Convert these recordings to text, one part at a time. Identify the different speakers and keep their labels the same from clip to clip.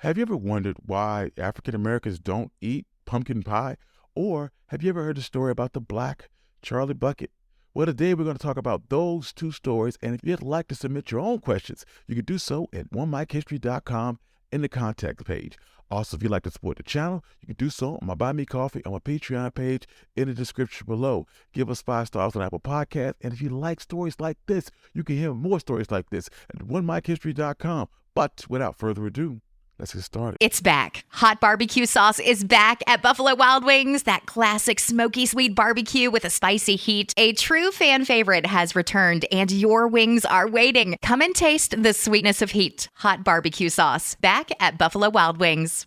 Speaker 1: Have you ever wondered why African Americans don't eat pumpkin pie? Or have you ever heard the story about the black Charlie Bucket? Well, today we're going to talk about those two stories, and if you'd like to submit your own questions, you can do so at onemikehistory.com in the contact page. Also, if you'd like to support the channel, you can do so on my Buy Me Coffee on my Patreon page in the description below. Give us 5 stars on Apple Podcasts, and if you like stories like this, you can hear more stories like this at onemikehistory.com. But without further ado, let's get started.
Speaker 2: It's back. Hot barbecue sauce is back at Buffalo Wild Wings. That classic smoky sweet barbecue with a spicy heat. A true fan favorite has returned, and your wings are waiting. Come and taste the sweetness of heat. Hot barbecue sauce back at Buffalo Wild Wings.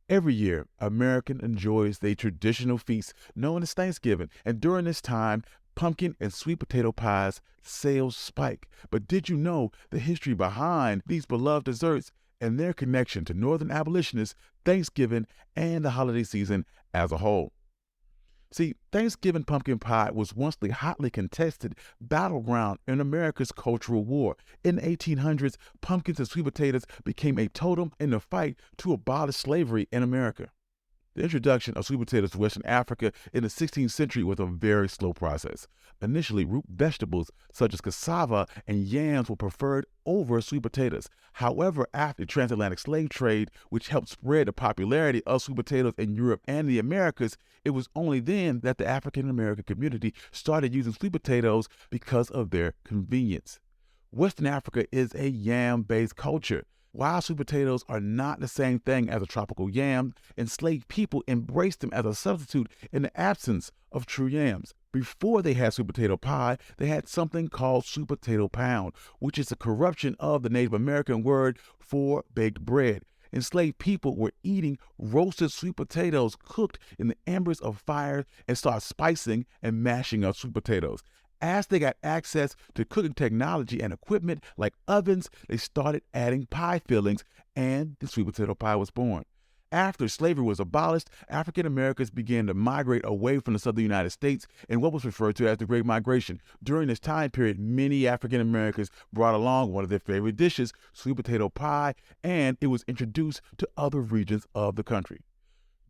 Speaker 1: Every year, America enjoys the traditional feast known as Thanksgiving, and during this time, pumpkin and sweet potato pies sales spike. But did you know the history behind these beloved desserts and their connection to Northern abolitionists, Thanksgiving, and the holiday season as a whole? See, Thanksgiving pumpkin pie was once the hotly contested battleground in America's cultural war. In the 1800s, pumpkins and sweet potatoes became a totem in the fight to abolish slavery in America. The introduction of sweet potatoes to Western Africa in the 16th century was a very slow process. Initially, root vegetables such as cassava and yams were preferred over sweet potatoes. However, after the transatlantic slave trade, which helped spread the popularity of sweet potatoes in Europe and the Americas, it was only then that the African American community started using sweet potatoes because of their convenience. Western Africa is a yam-based culture. While sweet potatoes are not the same thing as a tropical yam, enslaved people embraced them as a substitute in the absence of true yams. Before they had sweet potato pie, they had something called sweet potato pound, which is a corruption of the Native American word for baked bread. Enslaved people were eating roasted sweet potatoes cooked in the embers of fire and started spicing and mashing up sweet potatoes. As they got access to cooking technology and equipment like ovens, they started adding pie fillings, and the sweet potato pie was born. After slavery was abolished, African Americans began to migrate away from the southern United States in what was referred to as the Great Migration. During this time period, many African Americans brought along one of their favorite dishes, sweet potato pie, and it was introduced to other regions of the country.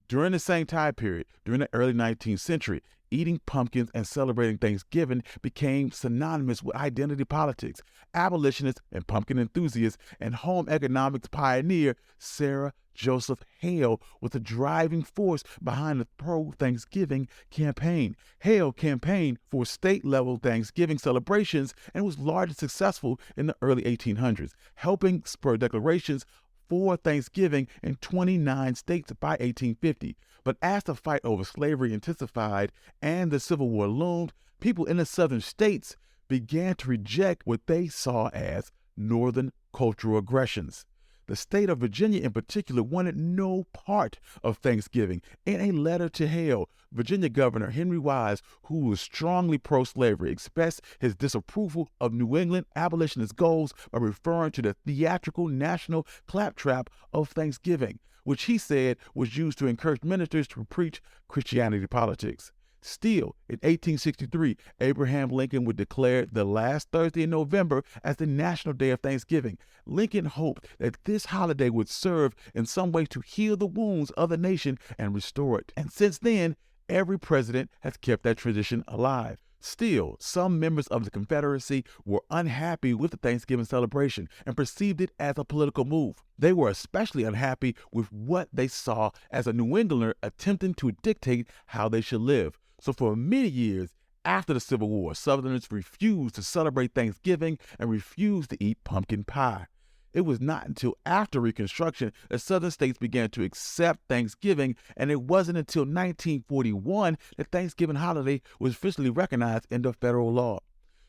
Speaker 1: During the same time period, during the early 19th century, eating pumpkins and celebrating Thanksgiving became synonymous with identity politics. Abolitionist and pumpkin enthusiast and home economics pioneer Sarah Joseph Hale was the driving force behind the pro-Thanksgiving campaign. Hale campaigned for state-level Thanksgiving celebrations and was largely successful in the early 1800s, helping spur declarations for Thanksgiving in 29 states by 1850. But as the fight over slavery intensified and the Civil War loomed, people in the southern states began to reject what they saw as Northern cultural aggressions. The state of Virginia in particular wanted no part of Thanksgiving. In a letter to Hale, Virginia Governor Henry Wise, who was strongly pro-slavery, expressed his disapproval of New England abolitionist goals by referring to the theatrical national claptrap of Thanksgiving, which he said was used to encourage ministers to preach Christianity politics. Still, in 1863, Abraham Lincoln would declare the last Thursday in November as the National Day of Thanksgiving. Lincoln hoped that this holiday would serve in some way to heal the wounds of the nation and restore it. And since then, every president has kept that tradition alive. Still, some members of the Confederacy were unhappy with the Thanksgiving celebration and perceived it as a political move. They were especially unhappy with what they saw as a New Englander attempting to dictate how they should live. So for many years after the Civil War, Southerners refused to celebrate Thanksgiving and refused to eat pumpkin pie. It was not until after Reconstruction that Southern states began to accept Thanksgiving, and it wasn't until 1941 that Thanksgiving holiday was officially recognized into federal law.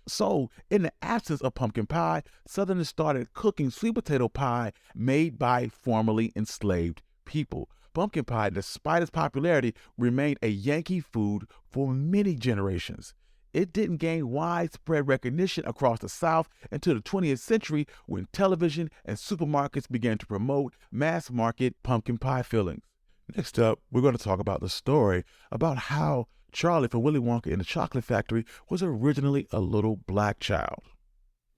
Speaker 1: So, in the absence of pumpkin pie, Southerners started cooking sweet potato pie made by formerly enslaved people. Pumpkin pie, despite its popularity, remained a Yankee food for many generations. It didn't gain widespread recognition across the South until the 20th century when television and supermarkets began to promote mass-market pumpkin pie fillings. Next up, we're going to talk about the story about how Charlie from Willy Wonka and the Chocolate Factory was originally a little black child.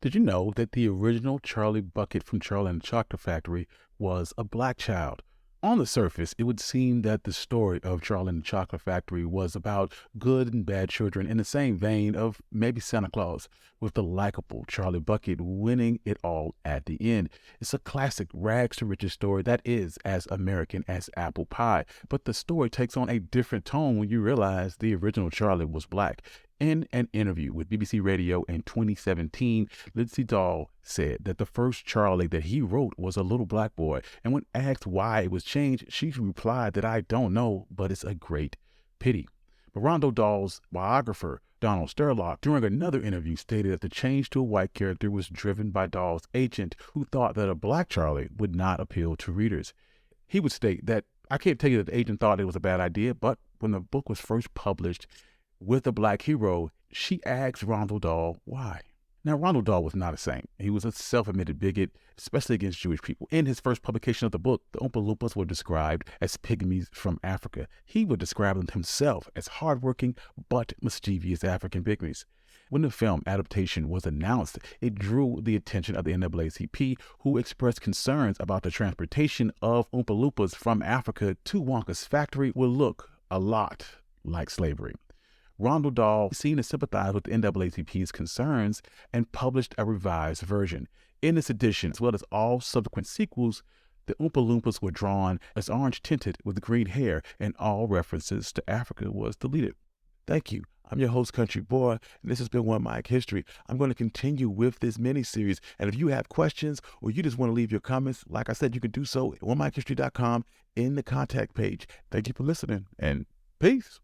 Speaker 1: Did you know that the original Charlie Bucket from Charlie and the Chocolate Factory was a black child. On the surface, it would seem that the story of Charlie and the Chocolate Factory was about good and bad children in the same vein of maybe Santa Claus, with the likable Charlie Bucket winning it all at the end. It's a classic rags to riches story that is as American as apple pie, but the story takes on a different tone when you realize the original Charlie was black. In an interview with BBC Radio in 2017, Lindsay Dahl said that the first Charlie that he wrote was a little black boy, and when asked why it was changed, she replied that I don't know, but it's a great pity. But Roald Dahl's biographer, Donald Sturlock, during another interview stated that the change to a white character was driven by Dahl's agent, who thought that a black Charlie would not appeal to readers. He would state that, I can't tell you that the agent thought it was a bad idea, but when the book was first published, with a black hero, she asked Roald Dahl why. Now, Roald Dahl was not a saint. He was a self-admitted bigot, especially against Jewish people. In his first publication of the book, the Oompa Loompas were described as pygmies from Africa. He would describe them himself as hardworking but mischievous African pygmies. When the film adaptation was announced, it drew the attention of the NAACP, who expressed concerns about the transportation of Oompa Loompas from Africa to Wonka's factory would look a lot like slavery. Roald Dahl seemed to sympathize with the NAACP's concerns and published a revised version. In this edition, as well as all subsequent sequels, the Oompa Loompas were drawn as orange-tinted with green hair, and all references to Africa was deleted. Thank you. I'm your host, Country Boy, and this has been One Mic History. I'm going to continue with this mini-series, and if you have questions or you just want to leave your comments, like I said, you can do so at onemichistory.com in the contact page. Thank you for listening, and peace.